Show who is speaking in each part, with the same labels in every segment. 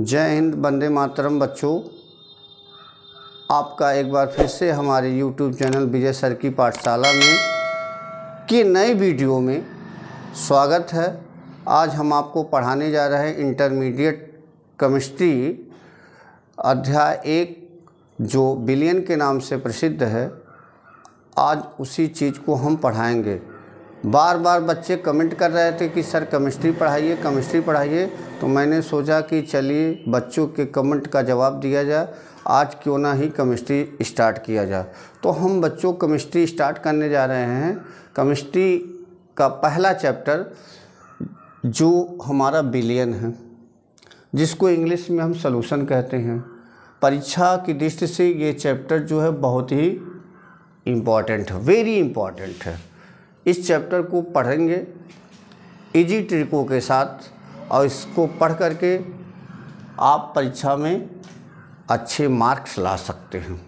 Speaker 1: जय हिंद, वंदे मातरम। बच्चों, आपका एक बार फिर से हमारे YouTube चैनल विजय सर की पाठशाला में की नई वीडियो में स्वागत है। आज हम आपको पढ़ाने जा रहे हैं इंटरमीडिएट केमिस्ट्री अध्याय 1, जो बिलियन के नाम से प्रसिद्ध है। आज उसी चीज़ को हम पढ़ाएंगे। बार बार बच्चे कमेंट कर रहे थे कि सर केमिस्ट्री पढ़ाइए, तो मैंने सोचा कि चलिए बच्चों के कमेंट का जवाब दिया जाए। आज क्यों ना ही केमिस्ट्री स्टार्ट किया जाए। तो हम बच्चों केमिस्ट्री स्टार्ट करने जा रहे हैं। केमिस्ट्री का पहला चैप्टर जो हमारा बिलियन है, जिसको इंग्लिश में हम सॉल्यूशन कहते हैं। परीक्षा की दृष्टि से ये चैप्टर जो है बहुत ही इम्पॉर्टेंट है, वेरी इम्पॉर्टेंट है। इस चैप्टर को पढ़ेंगे इजी ट्रिकों के साथ, और इसको पढ़ करके आप परीक्षा में अच्छे मार्क्स ला सकते हैं।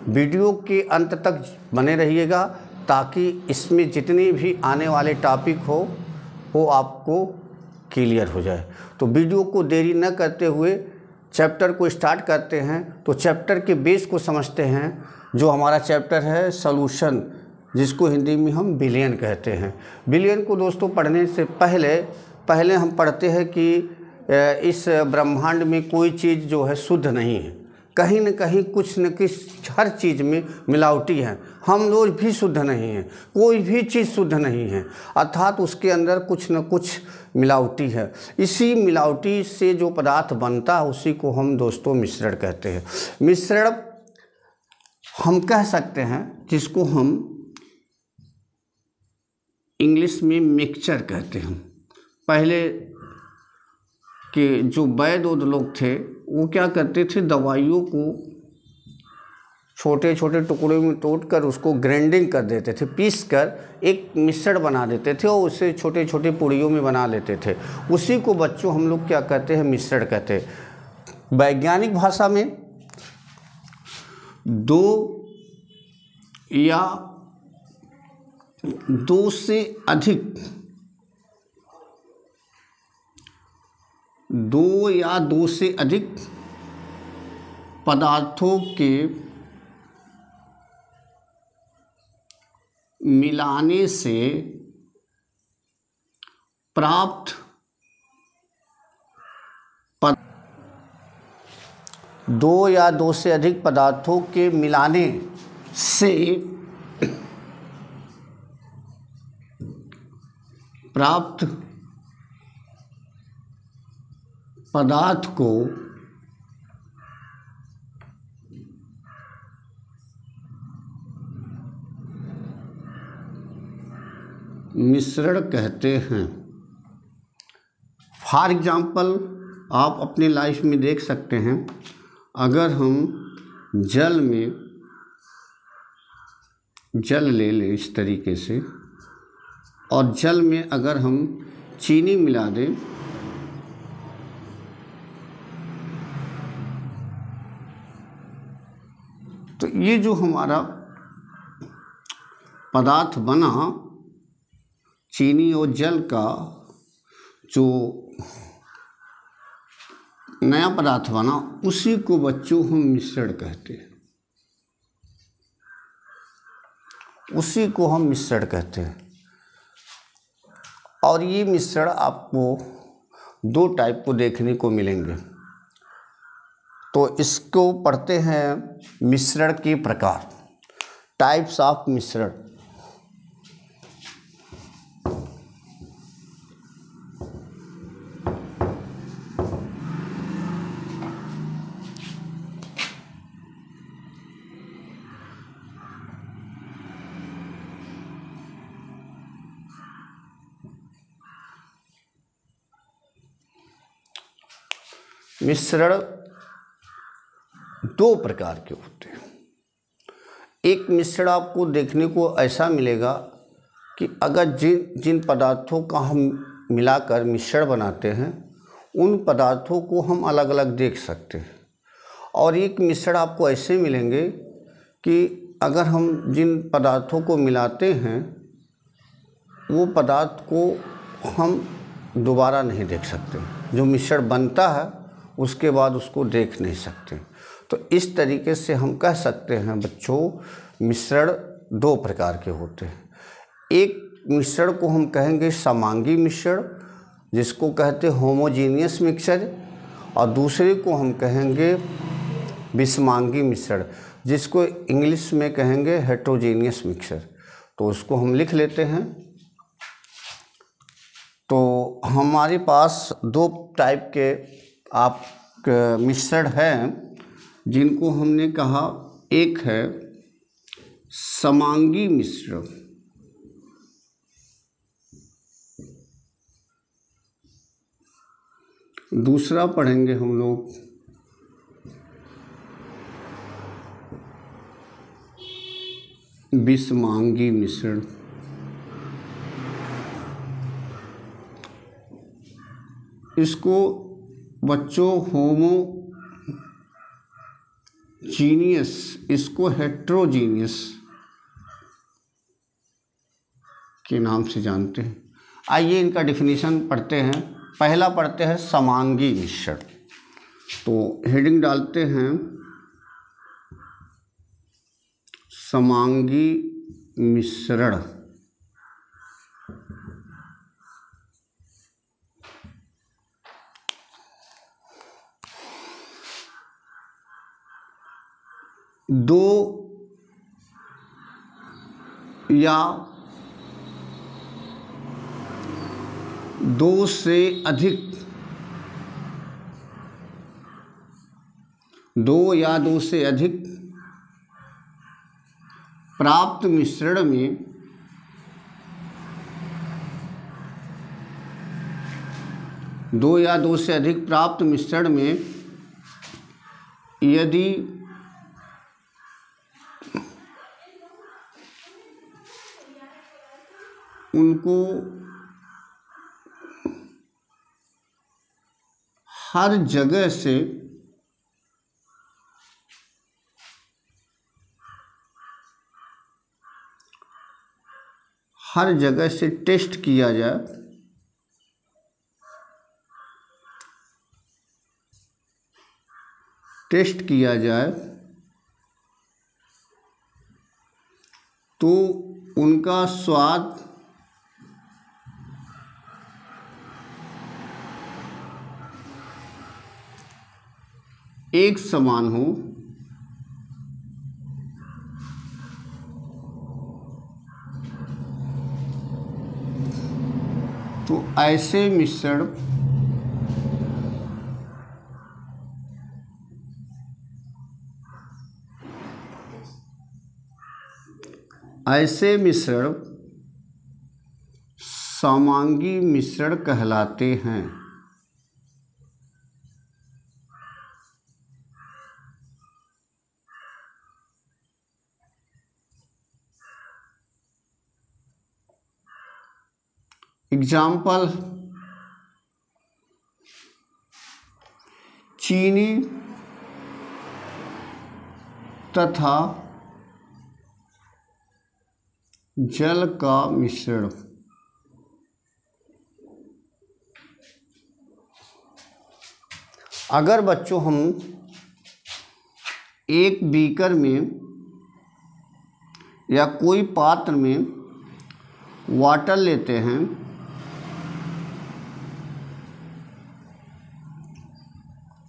Speaker 1: वीडियो के अंत तक बने रहिएगा ताकि इसमें जितने भी आने वाले टॉपिक हो वो आपको क्लियर हो जाए। तो वीडियो को देरी न करते हुए चैप्टर को स्टार्ट करते हैं। तो चैप्टर के बेस को समझते हैं, जो हमारा चैप्टर है सॉल्यूशन, जिसको हिंदी में हम बिलियन कहते हैं। बिलियन को दोस्तों पढ़ने से पहले हम पढ़ते हैं कि इस ब्रह्मांड में कोई चीज़ जो है शुद्ध नहीं है। कहीं न कहीं कुछ न कुछ हर चीज़ में मिलावटी है। हम लोग भी शुद्ध नहीं हैं, कोई भी चीज़ शुद्ध नहीं है, अर्थात उसके अंदर कुछ न कुछ मिलावटी है। इसी मिलावटी से जो पदार्थ बनता है उसी को हम दोस्तों मिश्रण कहते हैं। मिश्रण हम कह सकते हैं, जिसको हम इंग्लिश में मिक्सचर कहते हैं। पहले के जो वैद्य लोग थे वो क्या करते थे, दवाइयों को छोटे छोटे टुकड़ों में तोड़कर उसको ग्राइंडिंग कर देते थे, पीस कर एक मिश्रण बना देते थे और उसे छोटे छोटे पुड़ियों में बना लेते थे। उसी को बच्चों हम लोग क्या कहते हैं, मिश्रण कहते हैं। वैज्ञानिक भाषा में दो या दो से अधिक पदार्थों के मिलाने से प्राप्त दो या दो से अधिक पदार्थों के मिलाने से प्राप्त पदार्थ को मिश्रण कहते हैं। फॉर एग्जाम्पल, आप अपनी लाइफ में देख सकते हैं, अगर हम जल ले लें इस तरीके से, और जल में अगर हम चीनी मिला दें तो ये जो हमारा पदार्थ बना, चीनी और जल का जो नया पदार्थ बना, उसी को बच्चों हम मिश्रण कहते हैं। उसी को हम मिश्रण कहते हैं। और ये मिश्रण आपको दो टाइप को देखने को मिलेंगे। तो इसको पढ़ते हैं मिश्रण के प्रकार, टाइप्स ऑफ मिश्रण। मिश्रण दो प्रकार के होते हैं। एक मिश्रण आपको देखने को ऐसा मिलेगा कि अगर जिन पदार्थों का हम मिलाकर मिश्रण बनाते हैं, उन पदार्थों को हम अलग अलग देख सकते हैं। और एक मिश्रण आपको ऐसे मिलेंगे कि अगर हम जिन पदार्थों को मिलाते हैं, वो पदार्थ को हम दोबारा नहीं देख सकते। जो मिश्रण बनता है उसके बाद उसको देख नहीं सकते। तो इस तरीके से हम कह सकते हैं बच्चों, मिश्रण दो प्रकार के होते हैं। एक मिश्रण को हम कहेंगे समांगी मिश्रण, जिसको कहते हैं होमोजीनियस मिक्सचर, और दूसरे को हम कहेंगे विषमांगी मिश्रण, जिसको इंग्लिश में कहेंगे हेट्रोजीनियस मिक्सचर। तो उसको हम लिख लेते हैं। तो हमारे पास दो टाइप के आप मिश्रण हैं जिनको हमने कहा, एक है समांगी मिश्रण, दूसरा पढ़ेंगे हम लोग विषमांगी मिश्रण। इसको बच्चों होमोजीनियस, इसको हेट्रोजीनियस के नाम से जानते हैं। आइए इनका डिफिनीशन पढ़ते हैं। पहला पढ़ते हैं समांगी मिश्रण। तो हेडिंग डालते हैं समांगी मिश्रण। दो या दो से अधिक, दो या दो से अधिक प्राप्त मिश्रण में दो या दो से अधिक प्राप्त मिश्रण में यदि उनको हर जगह से टेस्ट किया जाए, तो उनका स्वाद एक समान हो, तो ऐसे मिश्रण समांगी मिश्रण कहलाते हैं। एग्जाम्पल, चीनी तथा जल का मिश्रण। अगर बच्चों हम एक बीकर में या कोई पात्र में वाटर लेते हैं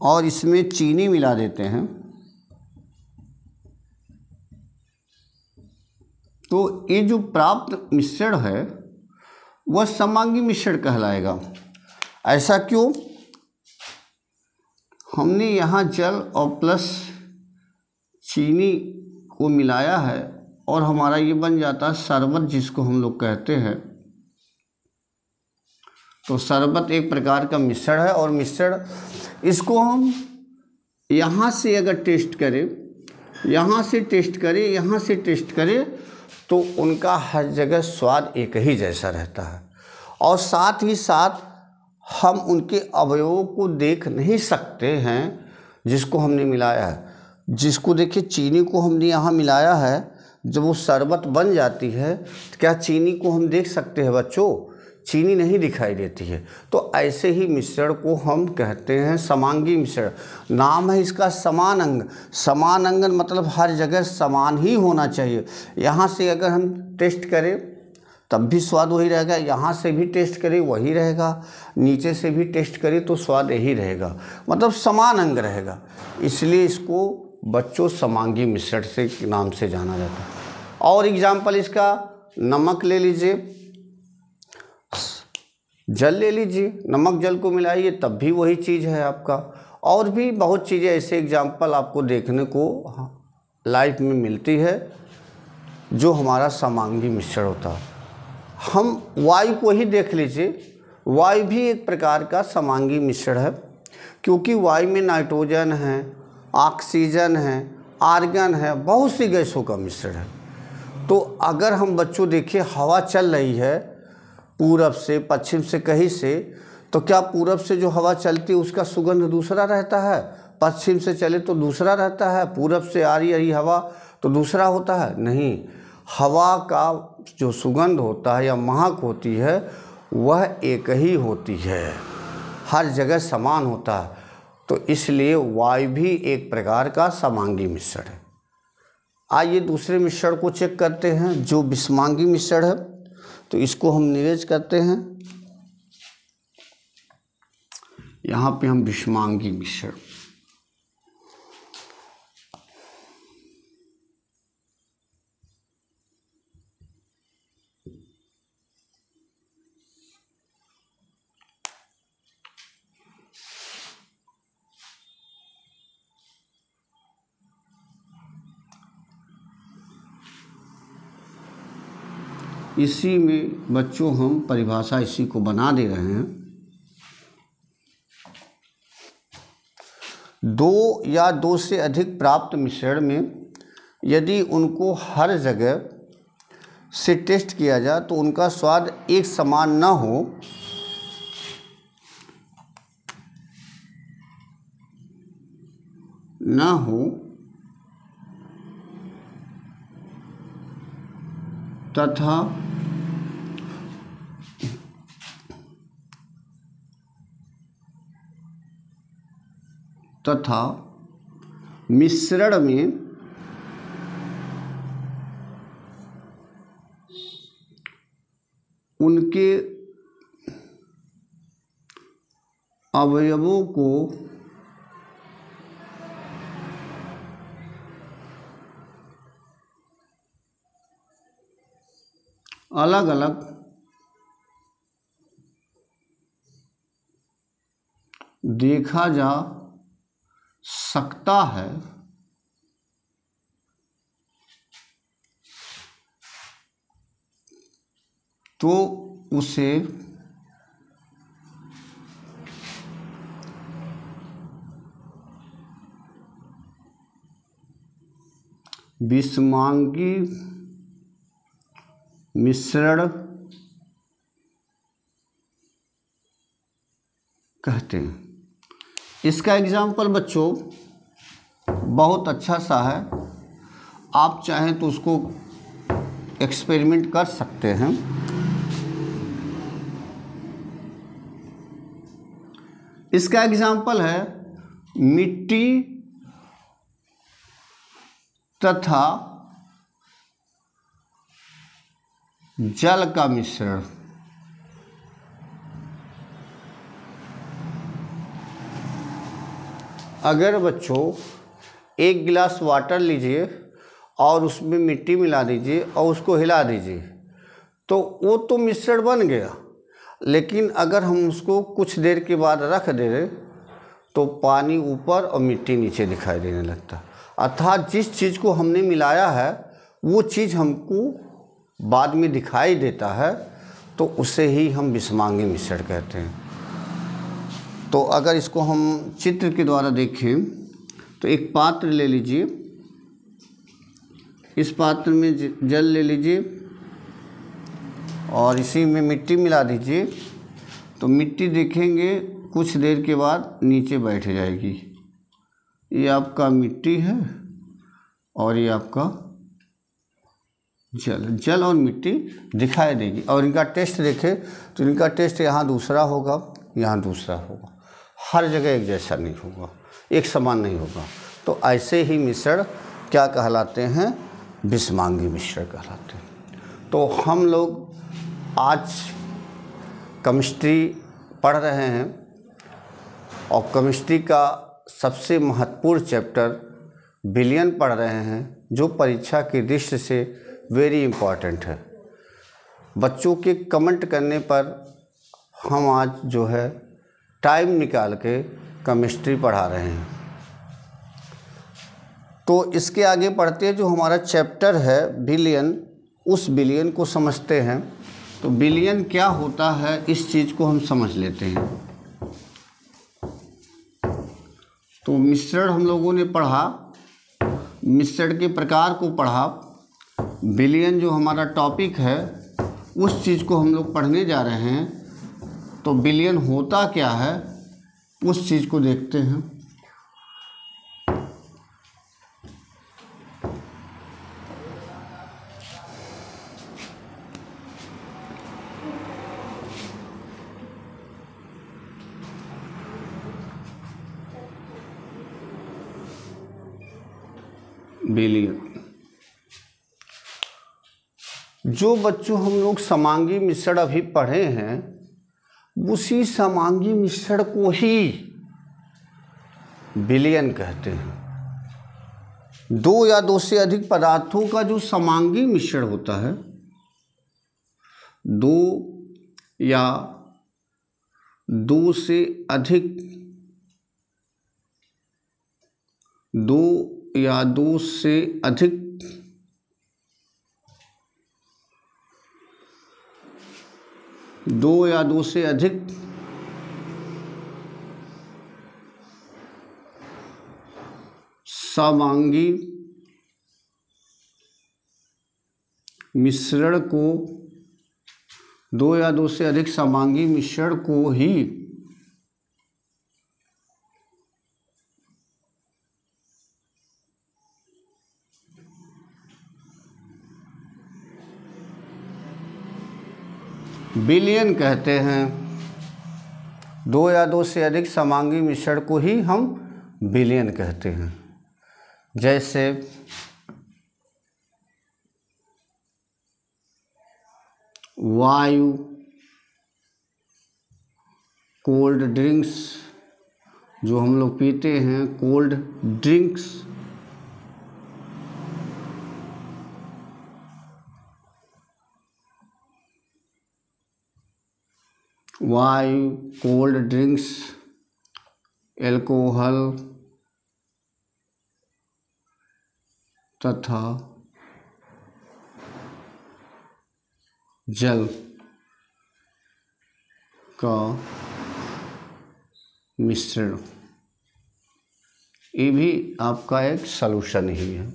Speaker 1: और इसमें चीनी मिला देते हैं, तो ये जो प्राप्त मिश्रण है वह समांगी मिश्रण कहलाएगा। ऐसा क्यों? हमने यहाँ जल और प्लस चीनी को मिलाया है और हमारा ये बन जाता है शरबत, जिसको हम लोग कहते हैं। तो शरबत एक प्रकार का मिश्रण है, और मिश्रण इसको हम यहाँ से अगर टेस्ट करें, यहाँ से टेस्ट करें, यहाँ से टेस्ट करें, तो उनका हर जगह स्वाद एक ही जैसा रहता है। और साथ ही साथ हम उनके अवयवों को देख नहीं सकते हैं जिसको हमने मिलाया है। जिसको देखिए, चीनी को हमने यहाँ मिलाया है, जब वो शरबत बन जाती है तो क्या चीनी को हम देख सकते हैं बच्चों? चीनी नहीं दिखाई देती है। तो ऐसे ही मिश्रण को हम कहते हैं समांगी मिश्रण। नाम है इसका समान अंग। समान अंगन मतलब हर जगह समान ही होना चाहिए। यहाँ से अगर हम टेस्ट करें तब भी स्वाद वही रहेगा, यहाँ से भी टेस्ट करें वही रहेगा, नीचे से भी टेस्ट करें तो स्वाद यही रहेगा, मतलब समान अंग रहेगा। इसलिए इसको बच्चों समांगी मिश्रण से नाम से जाना जाता है। और एग्जाम्पल इसका नमक ले लीजिए, जल ले लीजिए, नमक जल को मिलाइए तब भी वही चीज़ है आपका। और भी बहुत चीज़ें ऐसे एग्जाम्पल आपको देखने को लाइफ में मिलती है जो हमारा समांगी मिश्रण होता है। हम वायु को ही देख लीजिए, वायु भी एक प्रकार का समांगी मिश्रण है, क्योंकि वायु में नाइट्रोजन है, ऑक्सीजन है, आर्गन है, बहुत सी गैसों का मिश्रण है। तो अगर हम बच्चों देखिए हवा चल रही है पूरब से पश्चिम से कहीं से, तो क्या पूरब से जो हवा चलती है उसका सुगंध दूसरा रहता है, पश्चिम से चले तो दूसरा रहता है, पूरब से आ रही हवा तो दूसरा होता है? नहीं, हवा का जो सुगंध होता है या महक होती है वह एक ही होती है, हर जगह समान होता है। तो इसलिए वायु भी एक प्रकार का समांगी मिश्रण है। आइए दूसरे मिश्रण को चेक करते हैं जो विषमांगी मिश्रण है। तो इसको हम निवेश करते हैं, यहाँ पे हम विषमांगी मिश्रण, इसी में बच्चों हम परिभाषा इसी को बना दे रहे हैं। दो या दो से अधिक प्राप्त मिश्रण में यदि उनको हर जगह से टेस्ट किया जाए तो उनका स्वाद एक समान न हो तथा मिश्रण में उनके अवयवों को अलग अलग देखा जा सकता है तो उसे विषमांगी मिश्रण कहते हैं। इसका एग्जाम्पल बच्चों बहुत अच्छा सा है, आप चाहें तो उसको एक्सपेरिमेंट कर सकते हैं। इसका एग्जाम्पल है मिट्टी तथा जल का मिश्रण। अगर बच्चों एक गिलास वाटर लीजिए और उसमें मिट्टी मिला दीजिए और उसको हिला दीजिए तो वो तो मिश्रण बन गया, लेकिन अगर हम उसको कुछ देर के बाद रख दे रहे तो पानी ऊपर और मिट्टी नीचे दिखाई देने लगता। अर्थात जिस चीज़ को हमने मिलाया है वो चीज़ हमको बाद में दिखाई देता है, तो उसे ही हम विषमांगी मिश्रण कहते हैं। तो अगर इसको हम चित्र के द्वारा देखें तो एक पात्र ले लीजिए, इस पात्र में जल ले लीजिए और इसी में मिट्टी मिला दीजिए, तो मिट्टी देखेंगे कुछ देर के बाद नीचे बैठ जाएगी। ये आपका मिट्टी है और ये आपका जल, जल और मिट्टी दिखाई देगी। और इनका टेस्ट देखें तो इनका टेस्ट यहाँ दूसरा होगा, यहाँ दूसरा होगा, हर जगह एक जैसा नहीं होगा, एक समान नहीं होगा। तो ऐसे ही मिश्रण क्या कहलाते हैं? विषमांगी मिश्रण कहलाते हैं। तो हम लोग आज केमिस्ट्री पढ़ रहे हैं और केमिस्ट्री का सबसे महत्वपूर्ण चैप्टर विलयन पढ़ रहे हैं, जो परीक्षा की दृष्टि से वेरी इम्पॉर्टेंट है। बच्चों के कमेंट करने पर हम आज जो है टाइम निकाल के केमिस्ट्री पढ़ा रहे हैं। तो इसके आगे पढ़ते हैं, जो हमारा चैप्टर है विलयन, उस विलयन को समझते हैं। तो विलयन क्या होता है, इस चीज़ को हम समझ लेते हैं। तो मिश्रण हम लोगों ने पढ़ा, मिश्रण के प्रकार को पढ़ा। विलयन जो हमारा टॉपिक है, उस चीज़ को हम लोग पढ़ने जा रहे हैं। तो विलयन होता क्या है, उस चीज़ को देखते हैं। विलयन, जो बच्चों हम लोग समांगी मिश्रण अभी पढ़े हैं, उसी समांगी मिश्रण को ही विलयन कहते हैं। दो या दो से अधिक पदार्थों का जो समांगी मिश्रण होता है, दो या दो से अधिक, दो या दो से अधिक समांगी मिश्रण को, दो या दो से अधिक समांगी मिश्रण को ही विलयन कहते हैं। दो या दो से अधिक समांगी मिश्रण को ही हम विलयन कहते हैं। जैसे वायु, कोल्ड ड्रिंक्स जो हम लोग पीते हैं, कोल्ड ड्रिंक्स, वायु, कोल्ड ड्रिंक्स, एल्कोहल तथा जल का मिश्रण, ये भी आपका एक सॉल्यूशन ही है।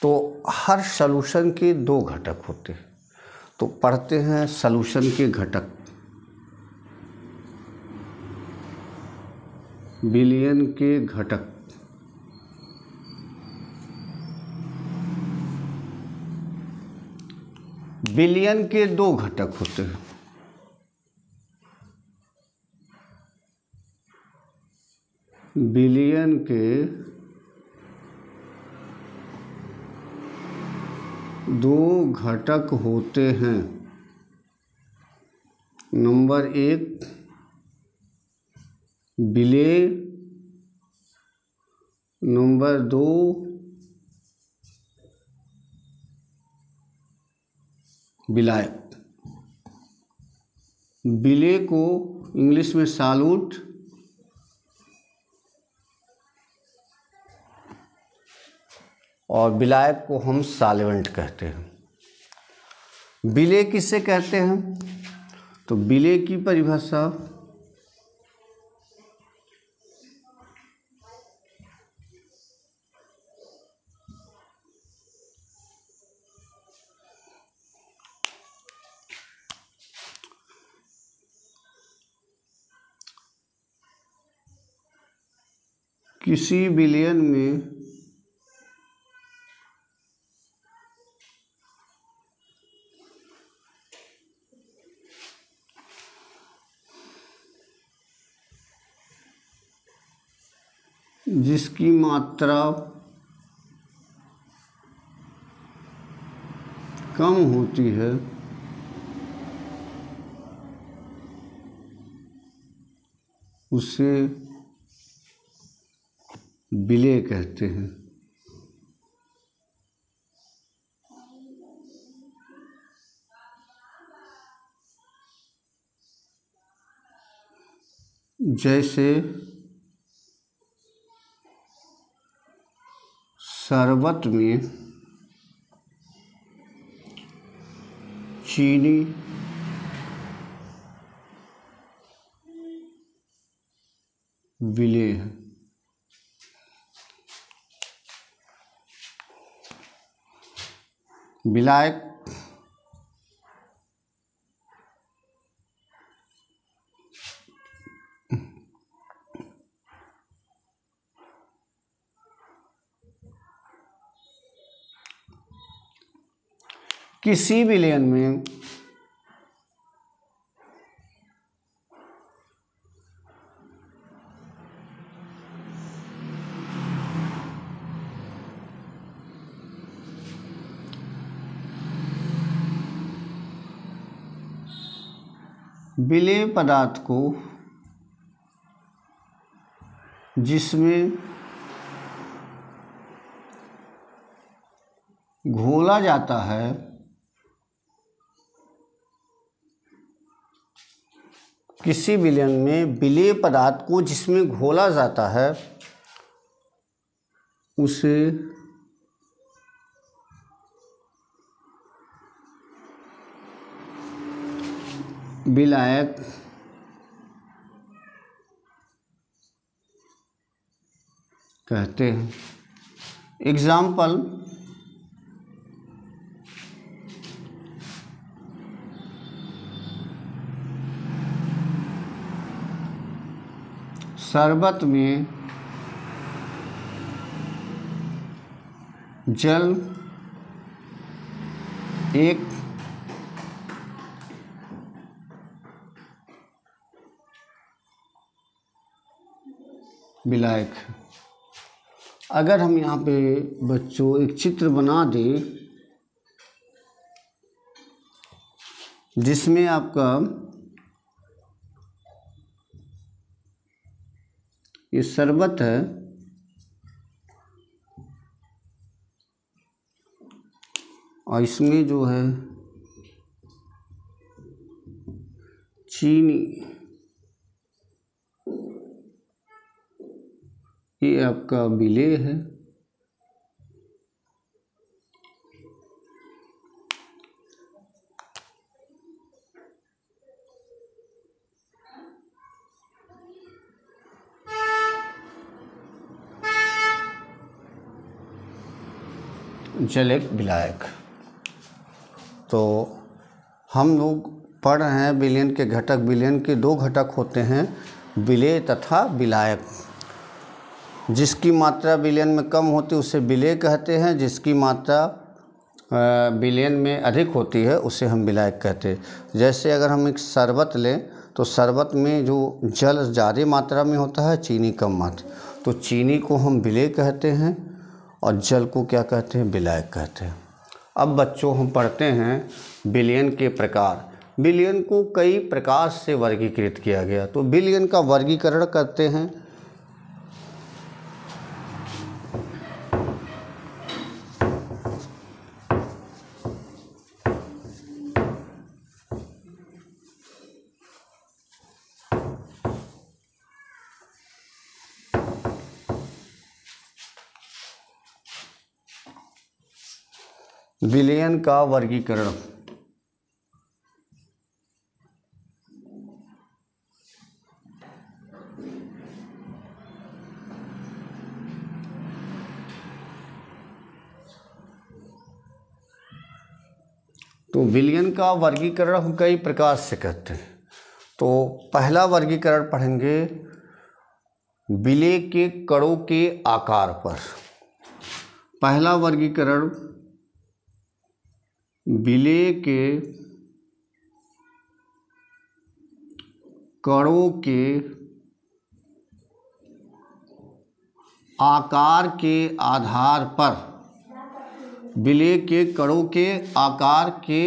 Speaker 1: तो हर सॉल्यूशन के दो घटक होते हैं। तो पढ़ते हैं सॉल्यूशन के घटक। विलयन के घटक, विलयन के दो घटक होते हैं। विलयन के दो घटक होते हैं। नंबर एक विलेय, नंबर दो विलायक। विलेय को इंग्लिश में सॉल्यूट और विलायक को हम सॉल्वेंट कहते हैं। विलेय किससे कहते हैं? तो विलेय की परिभाषा किसी विलयन में जिसकी मात्रा कम होती है उसे विलेय कहते हैं। जैसे शरबत में चीनी विलेय है। विलायक किसी विलयन में विलेय पदार्थ को जिसमें घोला जाता है किसी विलयन में विलेय पदार्थ को जिसमें घोला जाता है उसे विलायक कहते हैं। एग्जाम्पल, शरबत में जल एक विलायक है। अगर हम यहाँ पे बच्चों एक चित्र बना दें जिसमें आपका ये शरबत है और इसमें जो है चीनी, ये आपका विलेय है। जल एक विलायक। तो हम लोग पढ़ रहे हैं विलयन के घटक। विलयन के दो घटक होते हैं, विलेय तथा विलायक। जिसकी मात्रा विलयन में कम होती है उसे विलेय कहते हैं, जिसकी मात्रा विलयन में अधिक होती है उसे हम विलायक कहते हैं। जैसे अगर हम एक शरबत लें तो शरबत में जो जल ज़्यादा मात्रा में होता है, चीनी कम मात्रा, तो चीनी को हम विलेय कहते हैं और जल को क्या कहते हैं, विलायक कहते हैं। अब बच्चों हम पढ़ते हैं विलयन के प्रकार। विलयन को कई प्रकार से वर्गीकृत किया गया, तो विलयन का वर्गीकरण करते हैं। विलयन का वर्गीकरण। तो विलयन का वर्गीकरण हम कई प्रकार से करते हैं। तो पहला वर्गीकरण पढ़ेंगे विलेय के कणों के आकार पर। पहला वर्गीकरण विलेय के कणों के आकार के आधार पर, विलेय के कणों के आकार के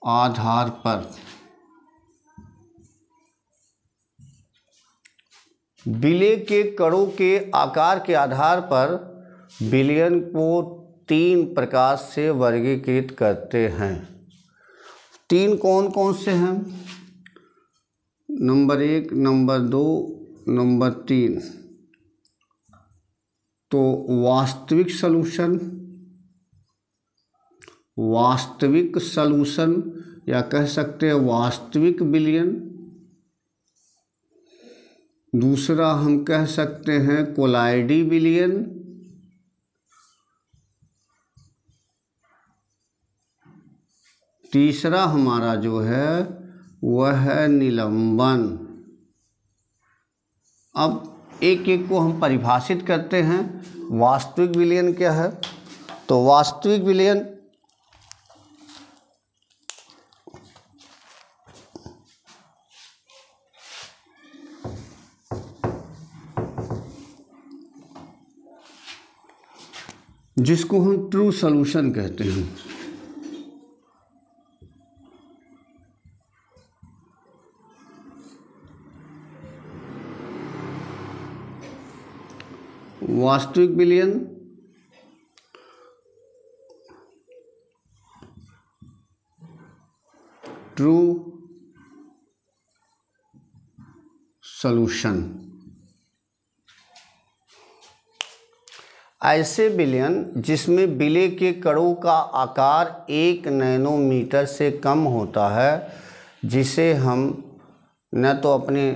Speaker 1: आधार पर, विलेय के कणों के आकार के आधार पर विलयन को 3 प्रकार से वर्गीकृत करते हैं। 3 कौन कौन से हैं? Number 1, number 2, number 3। तो वास्तविक सॉल्यूशन या कह सकते हैं वास्तविक विलयन। दूसरा हम कह सकते हैं कोलाइडी विलयन। तीसरा हमारा जो है वह है निलंबन। अब एक एक को हम परिभाषित करते हैं। वास्तविक विलयन क्या है? तो वास्तविक विलयन जिसको हम ट्रू सॉल्यूशन कहते हैं। वास्तविक विलयन ट्रू सॉल्यूशन। ऐसे विलयन जिसमें विलेय के कणों का आकार 1 नैनोमीटर से कम होता है, जिसे हम न तो अपने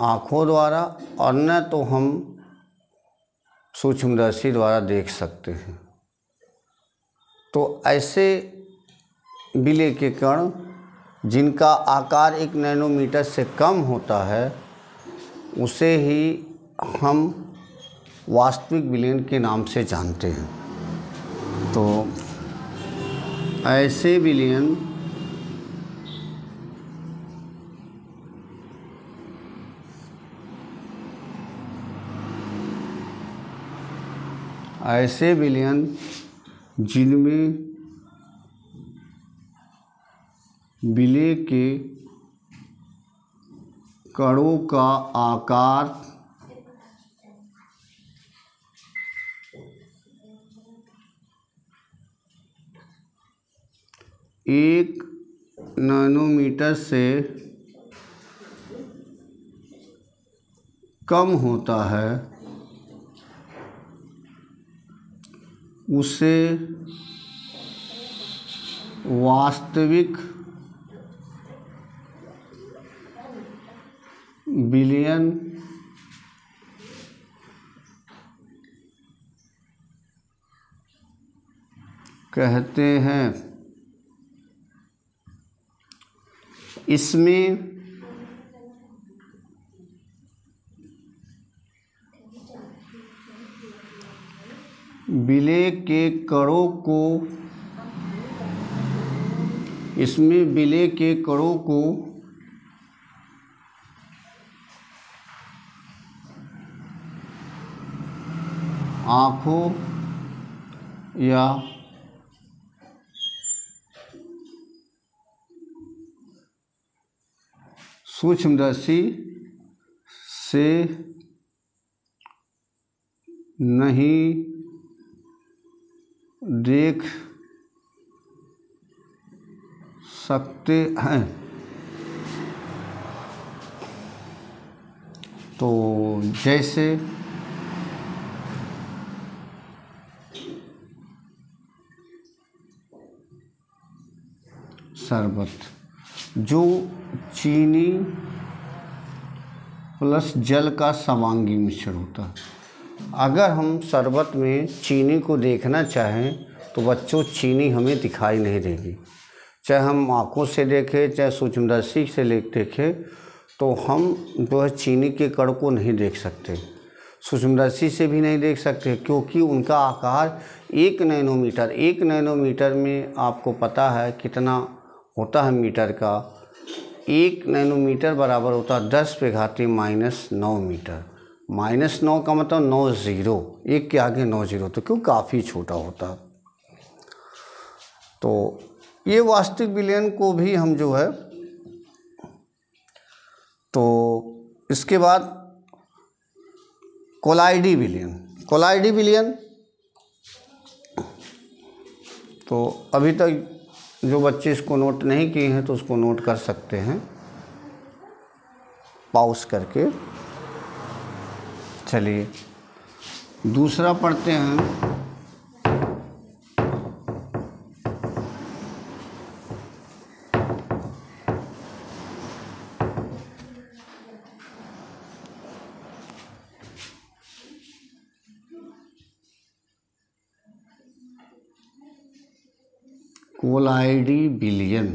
Speaker 1: आँखों द्वारा और न तो हम सूक्ष्मदर्शी द्वारा देख सकते हैं। तो ऐसे विलेय के कण जिनका आकार 1 नैनोमीटर से कम होता है, उसे ही हम वास्तविक विलयन के नाम से जानते हैं। तो ऐसे विलयन जिनमें विलेय के कणों का आकार 1 नैनोमीटर से कम होता है, उसे वास्तविक विलयन कहते हैं। इसमें विलेय के कणों को आँखों या सूक्ष्मदर्शी से नहीं देख सकते हैं। तो जैसे शरबत, जो चीनी प्लस जल का समांगी मिश्रण होता है। अगर हम शरबत में चीनी को देखना चाहें तो बच्चों चीनी हमें दिखाई नहीं देगी। चाहे हम आँखों से देखें, चाहे सूक्ष्मदर्शी से देखें, तो हम जो है चीनी के कण को नहीं देख सकते, सूक्ष्मदर्शी से भी नहीं देख सकते, क्योंकि उनका आकार 1 नैनोमीटर में आपको पता है कितना होता है मीटर का, 1 नैनोमीटर बराबर होता है 10⁻⁻9 मीटर। -9 का मतलब 9 ज़ीरो, एक के आगे 9 ज़ीरो, तो क्यों काफ़ी छोटा होता। तो ये वास्तविक विलयन को भी हम जो है, तो इसके बाद कोलाइडी विलयन। कोलाइडी विलयन तो अभी तक जो बच्चे इसको नोट नहीं किए हैं तो उसको नोट कर सकते हैं पॉज करके। चलिए दूसरा पढ़ते हैं। कोलाइडी विलयन।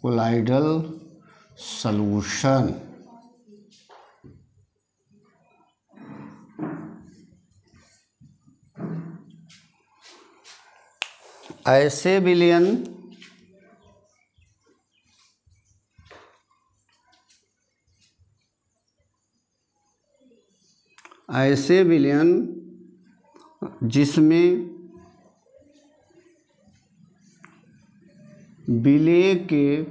Speaker 1: Colloidal solution. ऐसे विलयन जिसमें विलेय के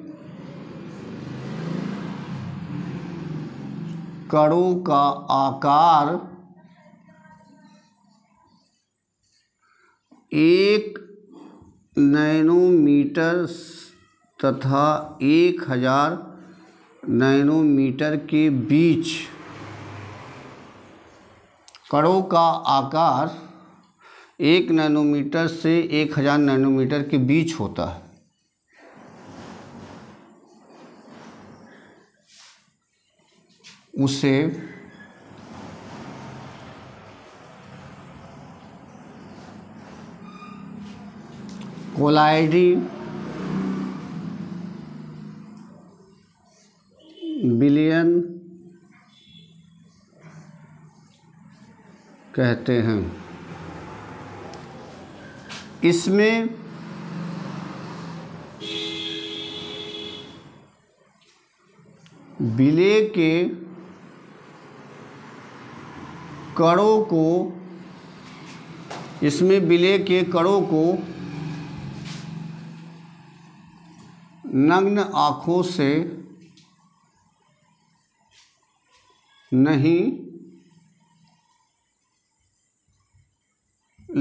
Speaker 1: कणों का आकार 1 नैनोमीटर तथा 1000 नैनोमीटर के बीच, कणों का आकार 1 नैनोमीटर से 1000 नैनोमीटर के बीच होता है, उसे कोलाइडी विलयन कहते हैं। इसमें विलेय के कणों को नग्न आँखों से नहीं,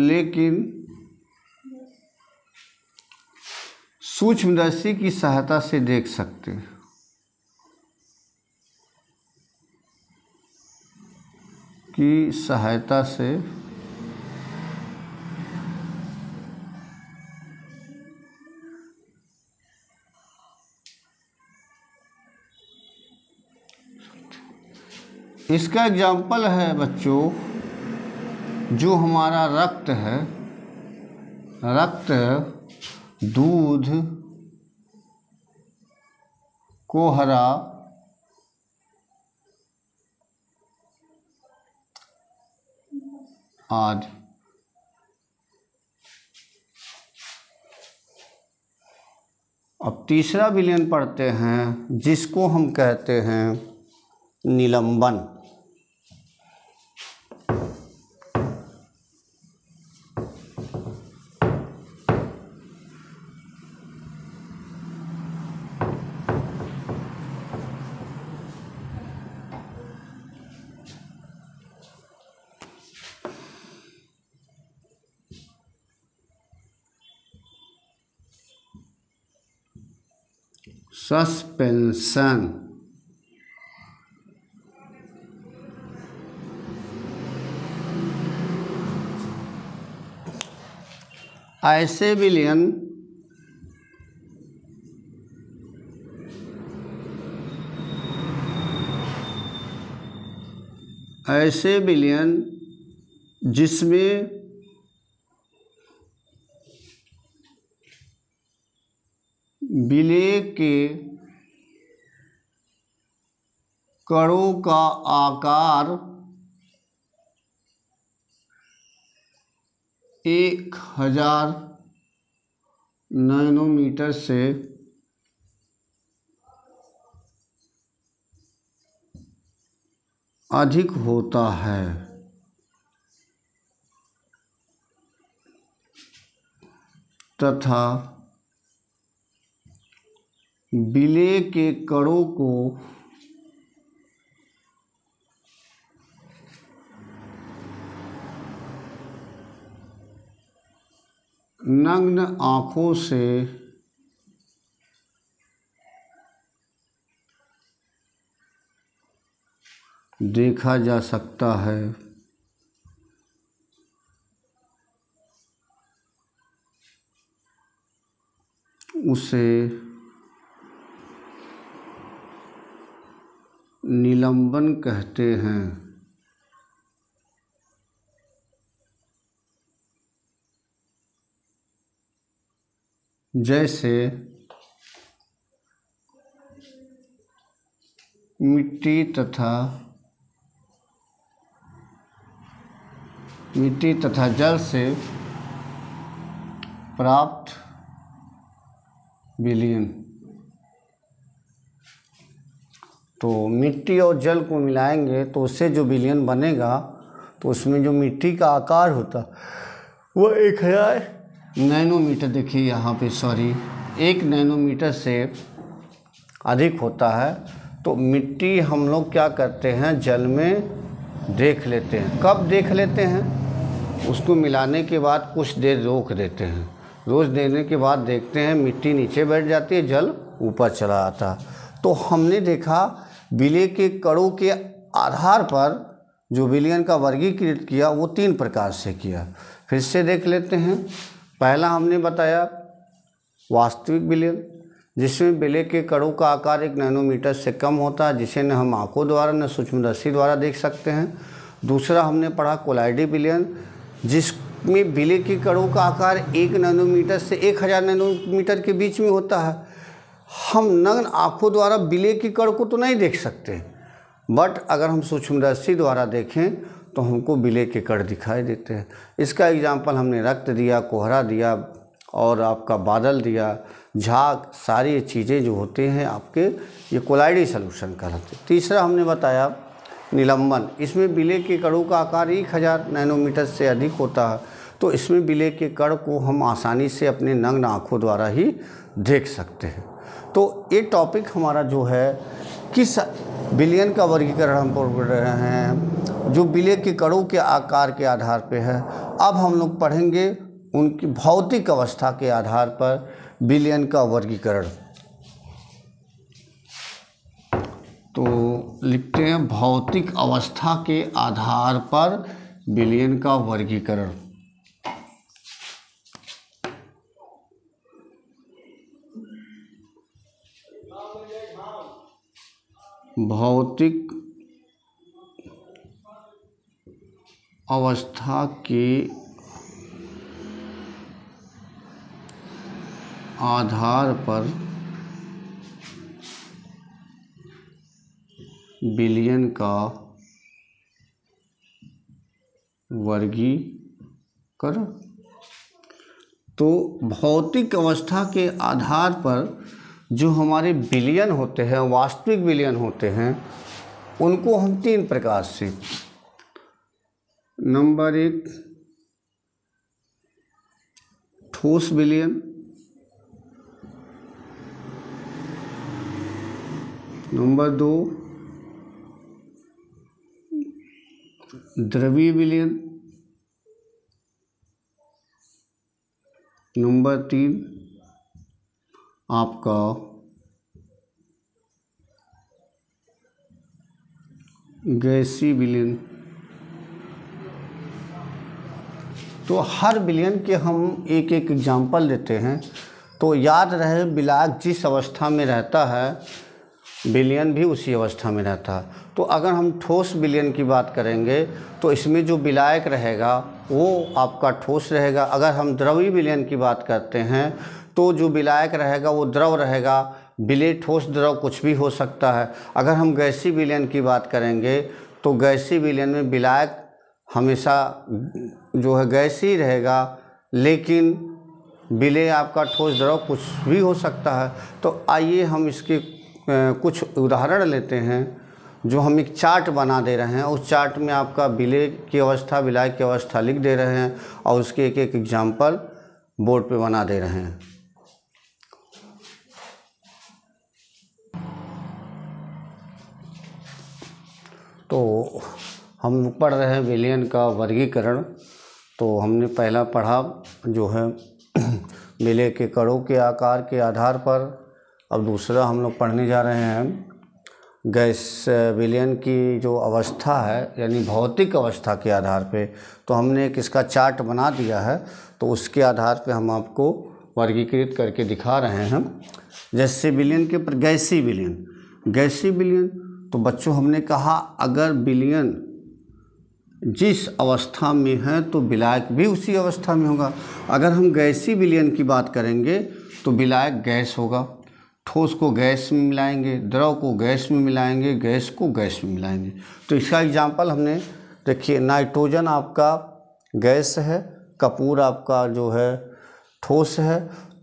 Speaker 1: लेकिन सूक्ष्मदर्शी की सहायता से देख सकते हैं। की सहायता से इसका एग्जाम्पल है बच्चों, जो हमारा रक्त है, रक्त, दूध, कोहरा, आदि। अब तीसरा विलयन पढ़ते हैं, जिसको हम कहते हैं निलंबन। सस्पेंशन। ऐसे विलयन जिसमें विलेय के कणों का आकार 1000 नैनोमीटर से अधिक होता है तथा विलेय के कणों को नग्न आँखों से देखा जा सकता है। उसे निलंबन कहते हैं। जैसे मिट्टी तथा जल से प्राप्त विलयन। तो मिट्टी और जल को मिलाएंगे तो उससे जो विलयन बनेगा, तो उसमें जो मिट्टी का आकार होता वो 1000 नैनोमीटर, देखिए यहाँ पे 1 नैनोमीटर से अधिक होता है। तो मिट्टी हम लोग क्या करते हैं, जल में देख लेते हैं। कब देख लेते हैं? उसको मिलाने के बाद कुछ देर रोक देते हैं। रोज देने के बाद देखते हैं मिट्टी नीचे बैठ जाती है, जल ऊपर चला आता। तो हमने देखा विलेय के कणों के आधार पर जो विलयन का वर्गीकृत किया वो 3 प्रकार से किया। फिर से देख लेते हैं। पहला हमने बताया वास्तविक विलयन, जिसमें विलेय के कणों का आकार 1 नैनोमीटर से कम होता है, जिसे न हम आंखों द्वारा न सूक्ष्मदर्शी द्वारा देख सकते हैं। दूसरा हमने पढ़ा कोलाइडी विलयन, जिसमें विलेय के कणों का आकार 1 नैनोमीटर से 1000 नैनोमीटर के बीच में होता है। हम नग्न आँखों द्वारा विलेय के कण को तो नहीं देख सकते, बट अगर हम सूक्ष्मदर्शी द्वारा देखें तो हमको विलेय के कण दिखाई देते हैं। इसका एग्जाम्पल हमने रक्त दिया, कोहरा दिया और आपका बादल दिया, झाग, सारी चीज़ें जो होते हैं आपके ये कोलाइडी सॉल्यूशन कहलाते हैं। तीसरा हमने बताया निलंबन, इसमें विलेय के कणों का आकार 1000 नैनोमीटर से अधिक होता है। तो इसमें विलेय के कण को हम आसानी से अपने नग्न आँखों द्वारा ही देख सकते हैं। तो ये टॉपिक हमारा जो है किस विलयन का वर्गीकरण हम पढ़ रहे हैं, जो विलेय के कणों के आकार के आधार पे है। अब हम लोग पढ़ेंगे उनकी भौतिक अवस्था के आधार पर विलयन का वर्गीकरण। तो लिखते हैं भौतिक अवस्था के आधार पर विलयन का वर्गीकरण। भौतिक अवस्था के आधार पर विलयन का वर्गीकरण। तो भौतिक अवस्था के आधार पर जो हमारे विलयन होते हैं, वास्तविक विलयन होते हैं, उनको हम 3 प्रकार से, नंबर 1 ठोस विलयन, नंबर 2 द्रवीय विलयन, नंबर 3 आपका गैसीय विलयन। तो हर विलयन के हम एक एक एग्जाम्पल देते हैं। तो याद रहे विलायक जिस अवस्था में रहता है, विलयन भी उसी अवस्था में रहता है। तो अगर हम ठोस विलयन की बात करेंगे तो इसमें जो विलायक रहेगा वो आपका ठोस रहेगा। अगर हम द्रवीय विलयन की बात करते हैं तो जो विलायक रहेगा वो द्रव रहेगा। विलेय ठोस द्रव कुछ भी हो सकता है। अगर हम गैसीय विलयन की बात करेंगे तो गैसीय विलयन में विलायक हमेशा जो है गैसीय रहेगा, लेकिन विलेय आपका ठोस द्रव कुछ भी हो सकता है। तो आइए हम इसके कुछ उदाहरण लेते हैं, जो हम एक चार्ट बना दे रहे हैं। उस चार्ट में आपका विलेय की अवस्था, विलायक की अवस्था लिख दे रहे हैं और उसके एक एक एग्जाम्पल बोर्ड पे बना दे रहे हैं। तो हम पढ़ रहे हैं विलयन का वर्गीकरण। तो हमने पहला पढ़ा जो है विलेय के कणों के आकार के आधार पर। अब दूसरा हम लोग पढ़ने जा रहे हैं गैस विलयन की जो अवस्था है, यानी भौतिक अवस्था के आधार पे। तो हमने एक इसका चार्ट बना दिया है, तो उसके आधार पे हम आपको वर्गीकृत करके दिखा रहे हैं। जैसे विलयन के पर गैसीय विलयन, तो बच्चों हमने कहा अगर विलयन जिस अवस्था में है तो विलायक भी उसी अवस्था में होगा। अगर हम गैसीय विलयन की बात करेंगे तो विलायक गैस होगा, ठोस को गैस में मिलाएंगे, द्रव को गैस में मिलाएंगे, गैस को गैस में मिलाएंगे। तो इसका एग्जाम्पल हमने देखिए, नाइट्रोजन आपका गैस है, कपूर आपका जो है ठोस है।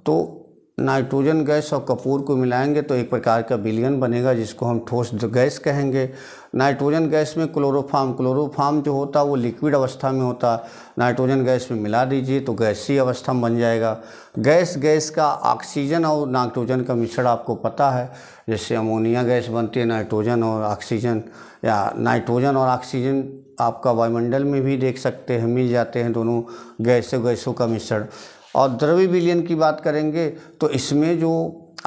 Speaker 1: तो नाइट्रोजन गैस और कपूर को मिलाएंगे तो एक प्रकार का विलयन बनेगा, जिसको हम ठोस गैस कहेंगे। नाइट्रोजन गैस में क्लोरोफॉर्म जो होता है वो लिक्विड अवस्था में होता है, नाइट्रोजन गैस में मिला दीजिए तो गैसीय अवस्था में बन जाएगा। गैस का ऑक्सीजन और नाइट्रोजन का मिश्रण आपको पता है, जैसे अमोनिया गैस बनती है नाइट्रोजन और ऑक्सीजन, या नाइट्रोजन और ऑक्सीजन आपका वायुमंडल में भी देख सकते हैं, मिल जाते हैं दोनों गैसों का मिश्रण। और द्रव्य विलयन की बात करेंगे तो इसमें जो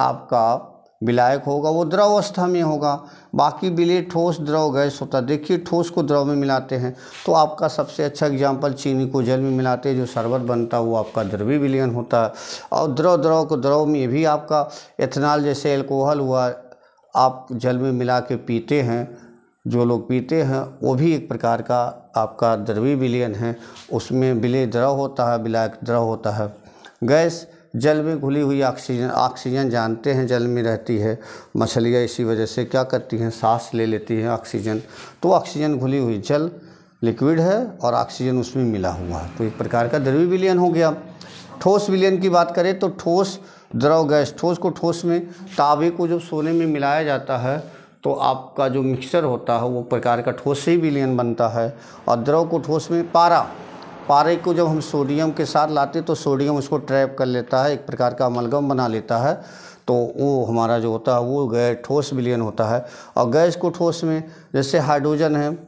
Speaker 1: आपका विलायक होगा वो द्रव अवस्था में होगा, बाकी विलेय ठोस द्रव गैस होता है। देखिए ठोस को द्रव में मिलाते हैं तो आपका सबसे अच्छा एग्जाम्पल चीनी को जल में मिलाते हैं, जो शरबत बनता है वो आपका द्रव्य विलयन होता है। और द्रव को द्रव में भी आपका एथेनॉल जैसे एल्कोहल हुआ, आप जल में मिला के पीते हैं, जो लोग पीते हैं वो भी एक प्रकार का आपका द्रव्य विलयन है। उसमें विलेय द्रव होता है, विलायक द्रव होता है। गैस जल में घुली हुई ऑक्सीजन जानते हैं जल में रहती है, मछलियाँ इसी वजह से क्या करती हैं, सांस ले लेती हैं ऑक्सीजन। तो ऑक्सीजन घुली हुई, जल लिक्विड है और ऑक्सीजन उसमें मिला हुआ है, तो एक प्रकार का द्रव्य विलयन हो गया। ठोस विलयन की बात करें तो ठोस द्रव गैस, ठोस को ठोस में, तांबे को जब सोने में मिलाया जाता है तो आपका जो मिक्सचर होता है वो प्रकार का ठोस ही विलयन बनता है। और द्रव को ठोस में पारे को जब हम सोडियम के साथ लाते तो सोडियम उसको ट्रैप कर लेता है, एक प्रकार का अमलगम बना लेता है, तो वो हमारा जो होता है वो ठोस विलयन होता है। और गैस को ठोस में, जैसे हाइड्रोजन है,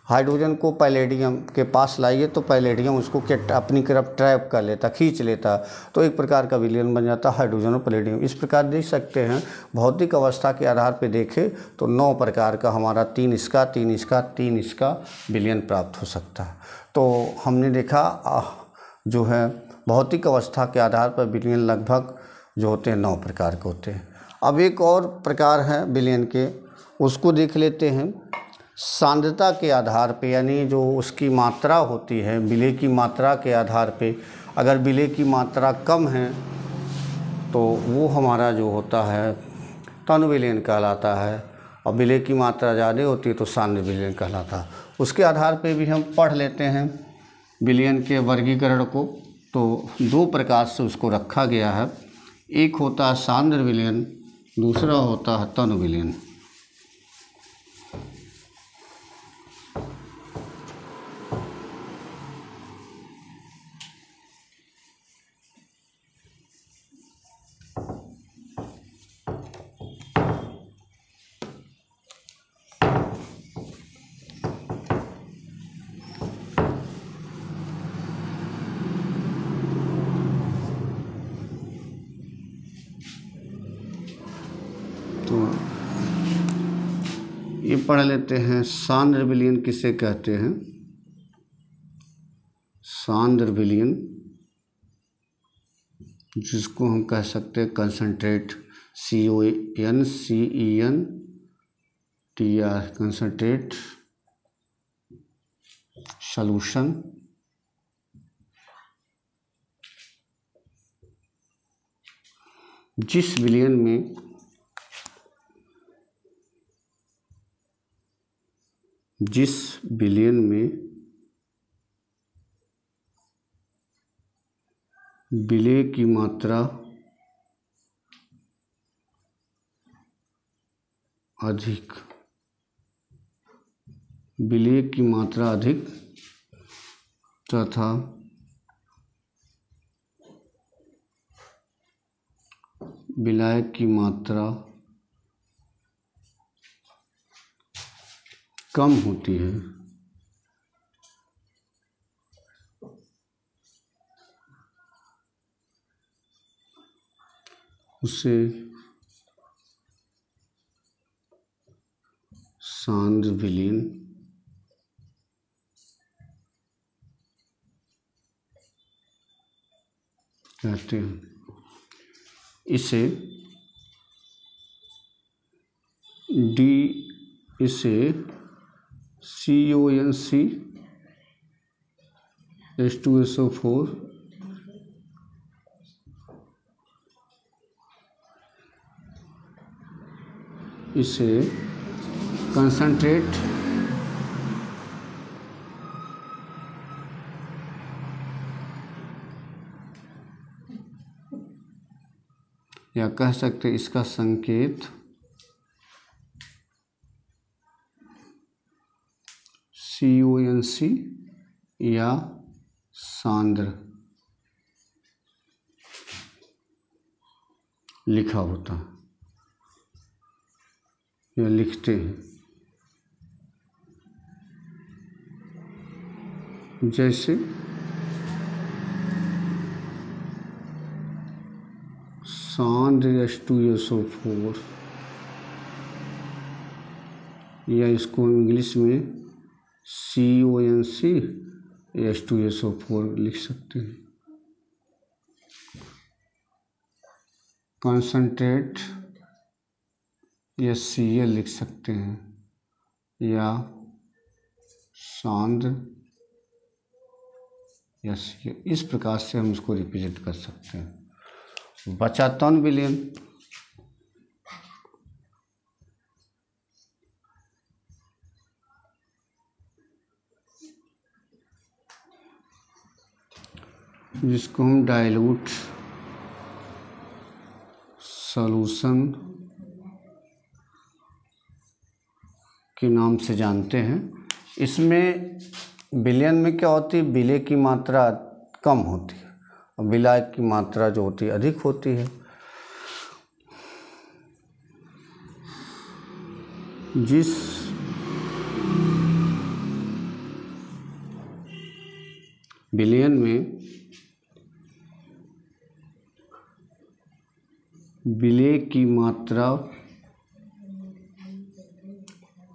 Speaker 1: हाइड्रोजन को पैलेडियम के पास लाइए तो पैलेडियम उसको अपनी तरफ ट्रैप कर लेता, खींच लेता, तो एक प्रकार का विलयन बन जाता है हाइड्रोजन और पैलेडियम। इस प्रकार देख सकते हैं भौतिक अवस्था के आधार पर देखें तो 9 प्रकार का हमारा 3 इसका विलयन प्राप्त हो सकता है। तो हमने देखा जो है भौतिक अवस्था के आधार पर विलयन लगभग जो होते हैं 9 प्रकार के होते हैं। अब एक और प्रकार है विलयन के, उसको देख लेते हैं। सांद्रता के आधार पे, यानी जो उसकी मात्रा होती है, विलेय की मात्रा के आधार पे, अगर विलेय की मात्रा कम है तो वो हमारा जो होता है तन विलयन कहलाता है, और विलेय की मात्रा ज़्यादा होती है तो सांद्र विलयन कहलाता है। उसके आधार पे भी हम पढ़ लेते हैं विलयन के वर्गीकरण को। तो 2 प्रकार से उसको रखा गया है, एक होता है सांद्र विलयन, दूसरा होता है तन विलयन। तो ये पढ़ लेते हैं सांद्र विलयन किसे कहते हैं। सांद्र विलयन, जिसको हम कह सकते हैं कंसंट्रेट, CONCENTR, कंसंट्रेट सॉल्यूशन। जिस विलयन में विलय की मात्रा अधिक, विलय की मात्रा अधिक तथा विलय की मात्रा कम होती है। उसे सांद्र विलयन कहते हैं। इसे CONC H2SO4 इसे कंसंट्रेट या कह सकते इसका संकेत CONC या सांद्र लिखा होता है या लिखते हैं। जैसे सांद्र H2SO4 या इसको इंग्लिश में CONC H2SO4 लिख सकते हैं। कंसंट्रेट या Cl लिख सकते हैं या सांद्र या Cl। इस प्रकार से हम इसको रिप्रेजेंट कर सकते हैं। बचा तन विलयन। जिसको हम डाइल्यूट सॉल्यूशन के नाम से जानते हैं। इसमें विलयन में क्या होती है, विलय की मात्रा कम होती है और विलय की मात्रा जो होती है अधिक होती है। जिस विलयन में विलय की मात्रा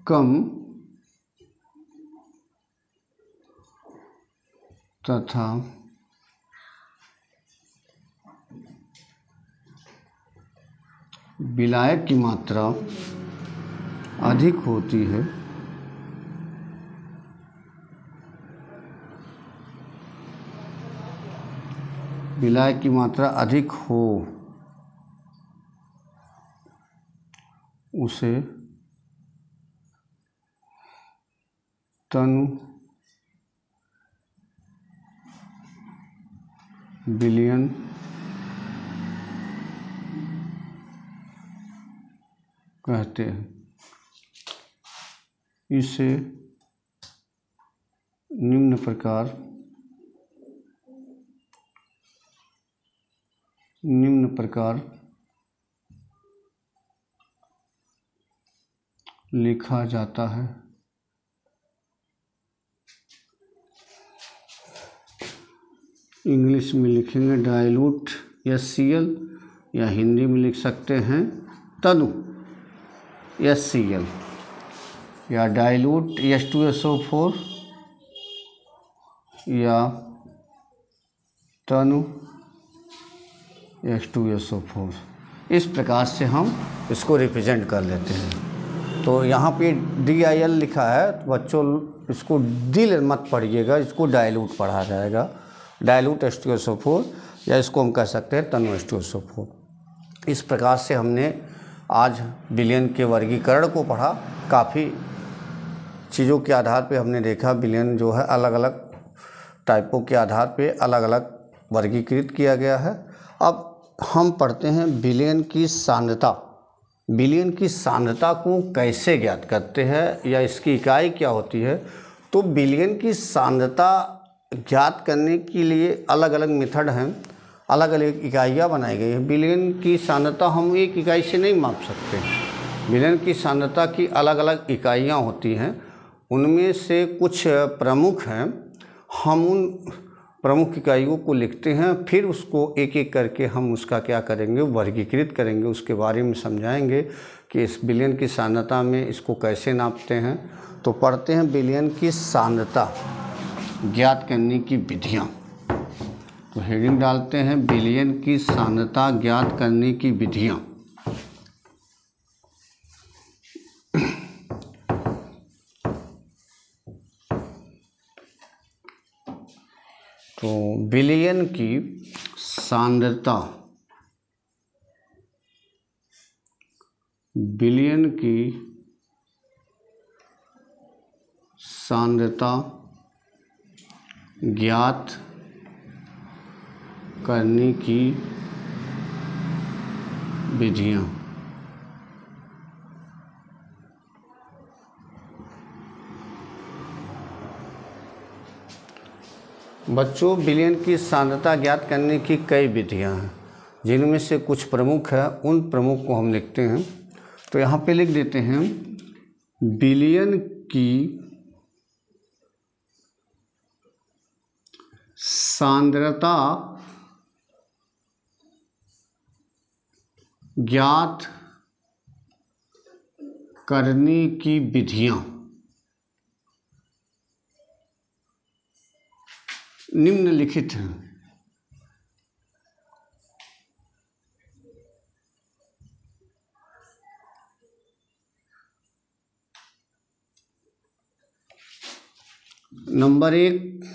Speaker 1: कम तथा विलय की मात्रा अधिक होती है, विलय की मात्रा अधिक हो उसे तनु विलयन कहते हैं। इसे निम्न प्रकार लिखा जाता है। इंग्लिश में लिखेंगे डाइल्यूट या Cl या हिंदी में लिख सकते हैं तनु HCl या डाइल्यूट H2SO4 या तनु H2SO4। इस प्रकार से हम इसको रिप्रेजेंट कर लेते हैं। तो यहाँ पे DIL लिखा है, तो बच्चों इसको दिल मत पढ़िएगा, इसको डाइल्यूट पढ़ा जाएगा, डाइल्यूट H2SO4 या इसको हम कह सकते हैं तनु H2SO4। इस प्रकार से हमने आज विलयन के वर्गीकरण को पढ़ा। काफ़ी चीज़ों के आधार पे हमने देखा विलयन जो है अलग अलग टाइपों के आधार पे अलग अलग वर्गीकृत किया गया है। अब हम पढ़ते हैं विलयन की सांद्रता। विलयन की सांद्रता को कैसे ज्ञात करते हैं या इसकी इकाई क्या होती है। तो विलयन की सांद्रता ज्ञात करने के लिए अलग अलग मेथड हैं, अलग अलग इकाइयाँ बनाई गई हैं। विलयन की सांद्रता हम एक इकाई से नहीं माप सकते। विलयन की सांद्रता की अलग अलग इकाइयाँ होती हैं, उनमें से कुछ प्रमुख हैं। हम उन प्रमुख इकाइयों को लिखते हैं, फिर उसको एक एक करके हम उसका क्या करेंगे, वर्गीकृत करेंगे, उसके बारे में समझाएंगे कि इस विलयन की सांद्रता में इसको कैसे नापते हैं। तो पढ़ते हैं विलयन की सांद्रता ज्ञात करने की विधियाँ। तो हेडिंग डालते हैं विलयन की सांद्रता ज्ञात करने की विधियाँ। तो विलयन की सांद्रता, विलयन की सांद्रता ज्ञात करने की विधियाँ। बच्चों, विलयन की सांद्रता ज्ञात करने की कई विधियाँ हैं, जिनमें से कुछ प्रमुख है, उन प्रमुख को हम लिखते हैं। तो यहाँ पे लिख देते हैं विलयन की सांद्रता ज्ञात करने की विधियाँ निम्नलिखित हैं। नंबर 1,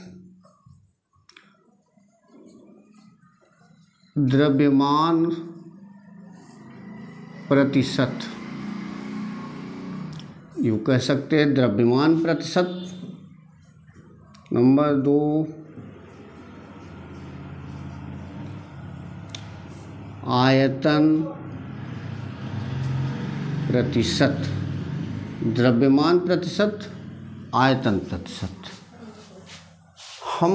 Speaker 1: द्रव्यमान प्रतिशत, यूँ कह सकते हैं द्रव्यमान प्रतिशत। नंबर 2, आयतन प्रतिशत, द्रव्यमान प्रतिशत, आयतन प्रतिशत। हम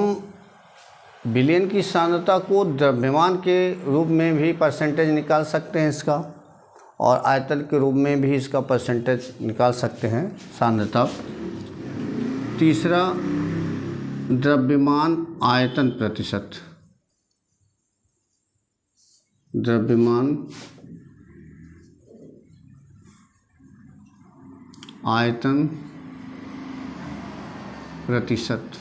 Speaker 1: विलयन की सांद्रता को द्रव्यमान के रूप में भी परसेंटेज निकाल सकते हैं इसका, और आयतन के रूप में भी इसका परसेंटेज निकाल सकते हैं सांद्रता। तीसरा, द्रव्यमान आयतन प्रतिशत, द्रव्यमान आयतन प्रतिशत।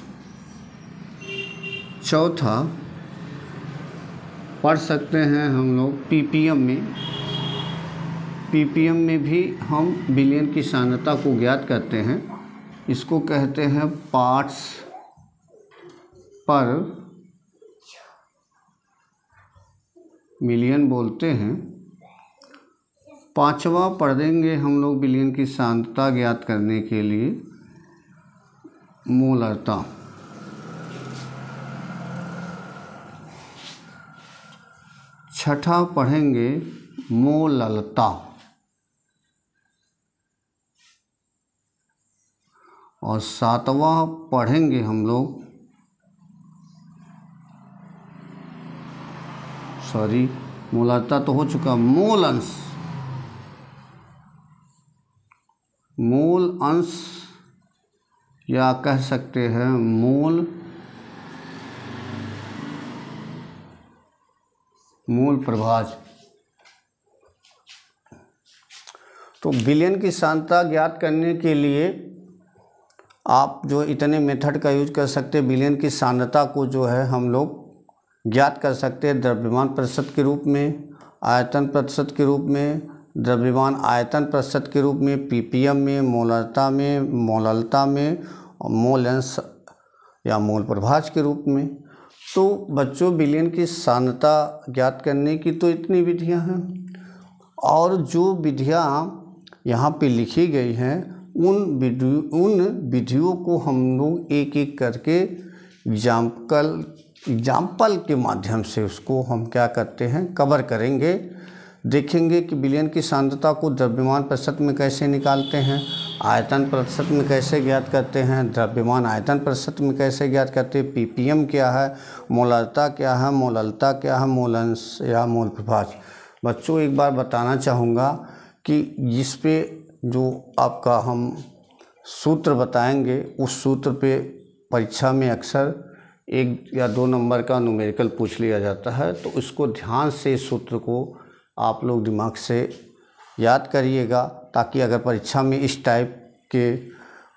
Speaker 1: चौथा, पढ़ सकते हैं हम लोग पीपीएम में। पीपीएम में भी हम विलयन की सांद्रता को ज्ञात करते हैं। इसको कहते हैं पार्ट्स पर मिलियन बोलते हैं। पांचवा पढ़ देंगे हम लोग विलयन की सांद्रता ज्ञात करने के लिए मोलरता। छठा पढ़ेंगे मोललता, और सातवां पढ़ेंगे हम लोग, सॉरी मोललता तो हो चुका, मोल अंश। मोल अंश या कह सकते हैं मोल प्रभाज। तो विलयन की सांद्रता ज्ञात करने के लिए आप जो इतने मेथड का यूज कर सकते हैं, विलयन की सांद्रता को जो है हम लोग ज्ञात कर सकते हैं द्रव्यमान प्रतिशत के रूप में, आयतन प्रतिशत के रूप में, द्रव्यमान आयतन प्रतिशत के रूप में, पीपीएम में, मोलरता में, मोललता में, और मोल अंश या मोल प्रभाज के रूप में। तो बच्चों, विलयन की सांद्रता ज्ञात करने की तो इतनी विधियां हैं, और जो विधियां यहाँ पे लिखी गई हैं उन विधियों को हम लोग एक एक करके एग्जाम्पल एग्जाम्पल के माध्यम से उसको हम क्या करते हैं, कवर करेंगे। देखेंगे कि विलयन की सांद्रता को द्रव्यमान प्रतिशत में कैसे निकालते हैं, आयतन प्रतिशत में कैसे ज्ञात करते हैं, द्रव्यमान आयतन प्रतिशत में कैसे ज्ञात करते हैं, पीपीएम क्या है, मोलरता क्या है, मोललता क्या है, मोल अंश या मोल प्रभाज। बच्चों एक बार बताना चाहूँगा कि जिस पे जो आपका हम सूत्र बताएंगे उस सूत्र पे परीक्षा में अक्सर 1 या 2 नंबर का न्यूमेरिकल पूछ लिया जाता है, तो इसको ध्यान से इस सूत्र को आप लोग दिमाग से याद करिएगा, ताकि अगर परीक्षा में इस टाइप के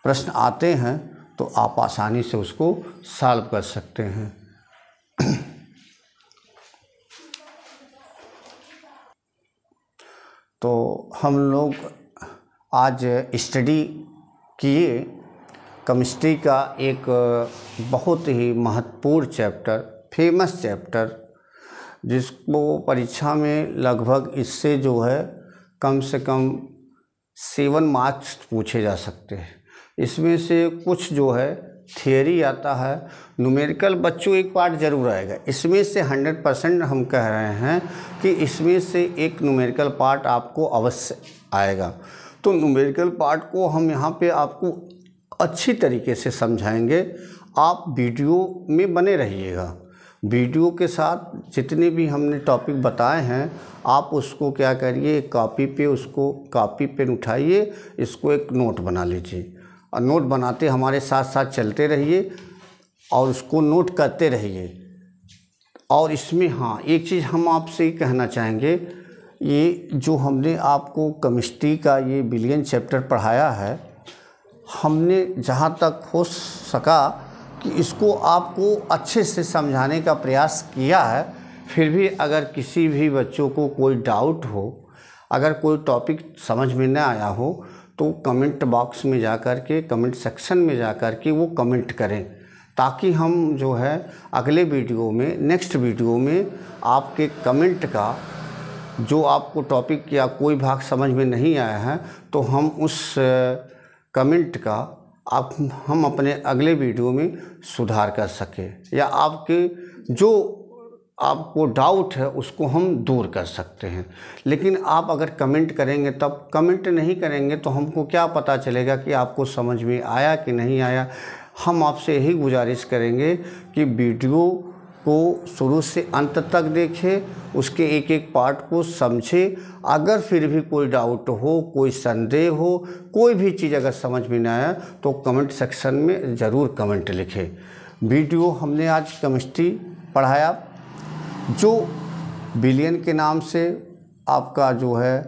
Speaker 1: प्रश्न आते हैं तो आप आसानी से उसको सॉल्व कर सकते हैं। तो हम लोग आज स्टडी किए केमिस्ट्री का एक बहुत ही महत्वपूर्ण चैप्टर, फेमस चैप्टर, जिसको परीक्षा में लगभग इससे जो है कम से कम 7 मार्क्स पूछे जा सकते हैं। इसमें से कुछ जो है थियरी आता है, न्यूमेरिकल बच्चों एक पार्ट ज़रूर आएगा। इसमें से 100% हम कह रहे हैं कि इसमें से एक न्यूमेरिकल पार्ट आपको अवश्य आएगा। तो न्यूमेरिकल पार्ट को हम यहाँ पे आपको अच्छी तरीके से समझाएंगे। आप वीडियो में बने रहिएगा। वीडियो के साथ जितने भी हमने टॉपिक बताए हैं आप उसको क्या करिए, कॉपी पेन उठाइए, इसको एक नोट बना लीजिए और नोट बनाते हमारे साथ साथ चलते रहिए और उसको नोट करते रहिए। और इसमें हाँ एक चीज़ हम आपसे कहना चाहेंगे, ये जो हमने आपको केमिस्ट्री का ये विलयन चैप्टर पढ़ाया है, हमने जहाँ तक हो सका कि इसको आपको अच्छे से समझाने का प्रयास किया है। फिर भी अगर किसी भी बच्चों को कोई डाउट हो, अगर कोई टॉपिक समझ में न आया हो, तो कमेंट बॉक्स में जा कर के, कमेंट सेक्शन में जा कर के वो कमेंट करें, ताकि हम जो है अगले वीडियो में, नेक्स्ट वीडियो में आपके कमेंट का, जो आपको टॉपिक या कोई भाग समझ में नहीं आया है, तो हम उस कमेंट का हम अपने अगले वीडियो में सुधार कर सकें, या आपके जो आपको डाउट है उसको हम दूर कर सकते हैं। लेकिन आप अगर कमेंट करेंगे, तब कमेंट नहीं करेंगे तो हमको क्या पता चलेगा कि आपको समझ में आया कि नहीं आया। हम आपसे यही गुजारिश करेंगे कि वीडियो को शुरू से अंत तक देखें, उसके एक एक पार्ट को समझें। अगर फिर भी कोई डाउट हो, कोई संदेह हो, कोई भी चीज़ अगर समझ में न आया तो कमेंट सेक्शन में ज़रूर कमेंट लिखें। वीडियो हमने आज केमिस्ट्री पढ़ाया, जो विलयन के नाम से आपका जो है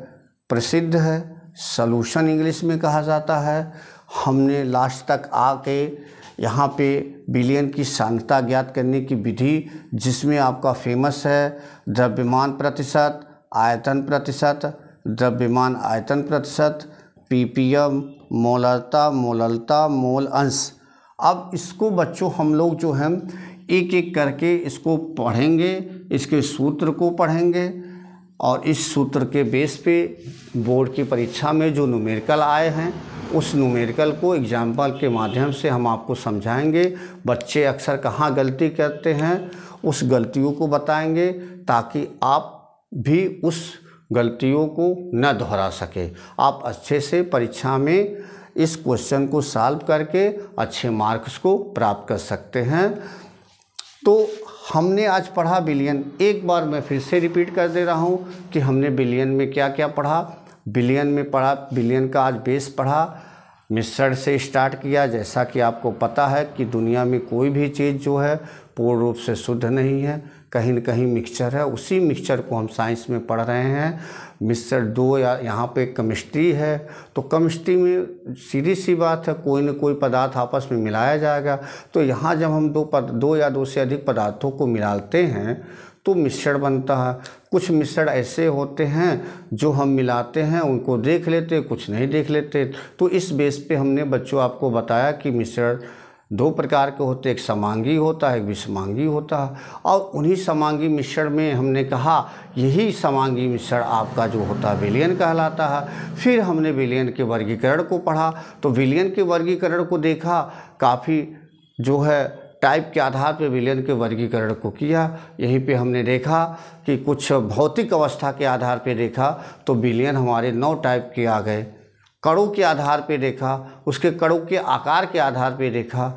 Speaker 1: प्रसिद्ध है, सॉल्यूशन इंग्लिश में कहा जाता है। हमने लास्ट तक आके यहाँ पे विलयन की सांद्रता ज्ञात करने की विधि, जिसमें आपका फेमस है द्रव्यमान प्रतिशत, आयतन प्रतिशत, द्रव्यमान आयतन प्रतिशत, पीपीएम, मोलरता, मोललता, मोल अंश। अब इसको बच्चों हम लोग जो हैं एक एक करके इसको पढ़ेंगे, इसके सूत्र को पढ़ेंगे, और इस सूत्र के बेस पे बोर्ड की परीक्षा में जो न्यूमेरिकल आए हैं उस न्यूमेरिकल को एग्जाम्पल के माध्यम से हम आपको समझाएंगे। बच्चे अक्सर कहाँ गलती करते हैं उस गलतियों को बताएंगे, ताकि आप भी उस गलतियों को न दोहरा सके। आप अच्छे से परीक्षा में इस क्वेश्चन को सॉल्व करके अच्छे मार्क्स को प्राप्त कर सकते हैं। तो हमने आज पढ़ा विलयन। एक बार मैं फिर से रिपीट कर दे रहा हूँ कि हमने विलयन में क्या क्या पढ़ा। विलयन में पढ़ा, विलयन का आज बेस पढ़ा, मिश्रण से स्टार्ट किया। जैसा कि आपको पता है कि दुनिया में कोई भी चीज़ जो है पूर्ण रूप से शुद्ध नहीं है, कहीं न कहीं मिक्सचर है। उसी मिक्सचर को हम साइंस में पढ़ रहे हैं। मिक्सचर 2 या यहाँ पे केमिस्ट्री है, तो केमिस्ट्री में सीधी सी बात है, कोई न कोई पदार्थ आपस में मिलाया जाएगा। तो यहाँ जब हम 2 या 2 से अधिक पदार्थों को मिलाते हैं तो मिश्रण बनता है। कुछ मिश्रण ऐसे होते हैं जो हम मिलाते हैं, उनको देख लेते, कुछ नहीं देख लेते। तो इस बेस पे हमने बच्चों आपको बताया कि मिश्रण 2 प्रकार के होते हैं, एक समांगी होता है, एक विषमांगी होता है। और उन्हीं समांगी मिश्रण में हमने कहा यही समांगी मिश्रण आपका जो होता है विलयन कहलाता है। फिर हमने विलयन के वर्गीकरण को पढ़ा, तो विलयन के वर्गीकरण को देखा, काफ़ी जो है टाइप के आधार पर विलयन के वर्गीकरण को किया। यहीं पे हमने देखा कि कुछ भौतिक अवस्था के आधार पर देखा तो विलयन हमारे 9 टाइप के आ गए। कणों के आधार पे देखा, उसके कणों के आकार के आधार पे देखा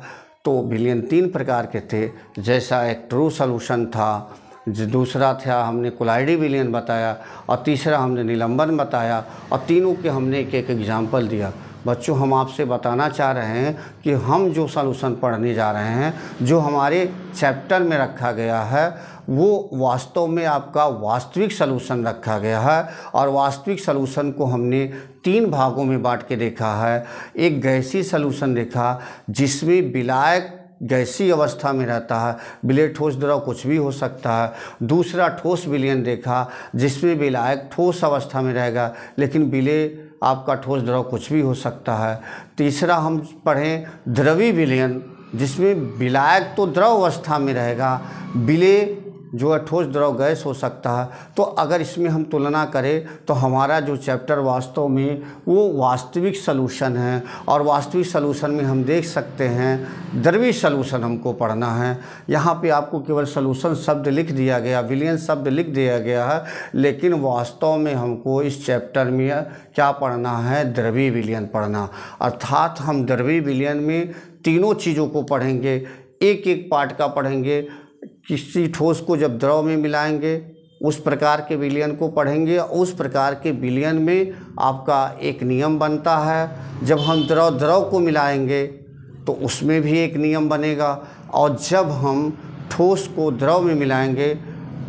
Speaker 1: तो विलयन 3 प्रकार के थे। जैसा एक ट्रू सॉल्यूशन था, दूसरा था हमने कोलाइडी विलयन बताया, और तीसरा हमने निलंबन बताया, और तीनों के हमने एक एक एग्जाम्पल दिया। बच्चों, हम आपसे बताना चाह रहे हैं कि हम जो सॉल्यूशन पढ़ने जा रहे हैं, जो हमारे चैप्टर में रखा गया है, वो वास्तव में आपका वास्तविक सॉल्यूशन रखा गया है। और वास्तविक सॉल्यूशन को हमने 3 भागों में बांट के देखा है। एक गैसीय सॉल्यूशन देखा जिसमें विलायक गैसीय अवस्था में रहता है, विलेय ठोस द्रव कुछ भी हो सकता है। दूसरा ठोस विलयन देखा जिसमें विलायक ठोस अवस्था में रहेगा लेकिन विलेय आपका ठोस द्रव कुछ भी हो सकता है। तीसरा हम पढ़ें द्रवी विलयन जिसमें विलायक तो द्रव अवस्था में रहेगा, विलेय जो है ठोस द्रव गैस हो सकता है। तो अगर इसमें हम तुलना करें तो हमारा जो चैप्टर वास्तव में वो वास्तविक सॉल्यूशन है। और वास्तविक सॉल्यूशन में हम देख सकते हैं द्रवी सॉल्यूशन हमको पढ़ना है। यहाँ पे आपको केवल सॉल्यूशन शब्द लिख दिया गया, विलयन शब्द लिख दिया गया है, लेकिन वास्तव में हमको इस चैप्टर में क्या पढ़ना है? द्रवी विलयन पढ़ना। अर्थात हम द्रवी विलयन में तीनों चीज़ों को पढ़ेंगे, एक एक पार्ट का पढ़ेंगे। किसी ठोस को जब द्रव में मिलाएंगे उस प्रकार के विलयन को पढ़ेंगे। उस प्रकार के विलयन में आपका एक नियम बनता है। जब हम द्रव को मिलाएंगे तो उसमें भी एक नियम बनेगा। और जब हम ठोस को द्रव में मिलाएंगे,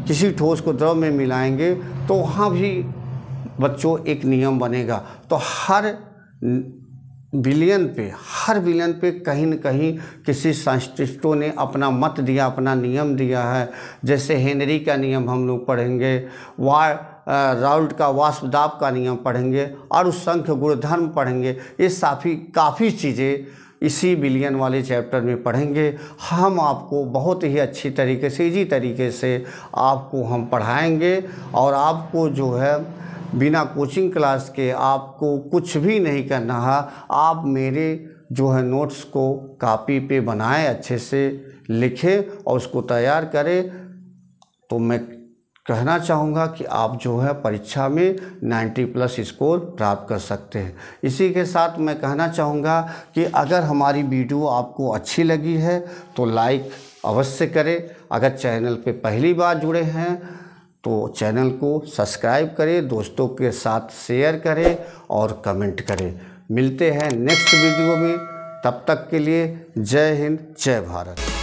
Speaker 1: किसी ठोस को द्रव में मिलाएंगे तो वहाँ भी बच्चों एक नियम बनेगा। तो हर विलयन पे कहीं न कहीं किसी साइंटिस्टों ने अपना मत दिया, अपना नियम दिया है। जैसे हेनरी का नियम हम लोग पढ़ेंगे, राउल्ट का वाष्प दाब का नियम पढ़ेंगे, और उस संख्य गुणधर्म पढ़ेंगे। ये काफ़ी चीज़ें इसी विलयन वाले चैप्टर में पढ़ेंगे। हम आपको बहुत ही अच्छी तरीके से, ईजी तरीके से आपको हम पढ़ाएंगे। और आपको जो है बिना कोचिंग क्लास के आपको कुछ भी नहीं करना है। आप मेरे जो है नोट्स को कॉपी पे बनाएं, अच्छे से लिखें और उसको तैयार करें। तो मैं कहना चाहूँगा कि आप जो है परीक्षा में 90+ स्कोर प्राप्त कर सकते हैं। इसी के साथ मैं कहना चाहूँगा कि अगर हमारी वीडियो आपको अच्छी लगी है तो लाइक अवश्य करें। अगर चैनल पे पहली बार जुड़े हैं तो चैनल को सब्सक्राइब करें, दोस्तों के साथ शेयर करें और कमेंट करें। मिलते हैं नेक्स्ट वीडियो में, तब तक के लिए जय हिंद, जय भारत।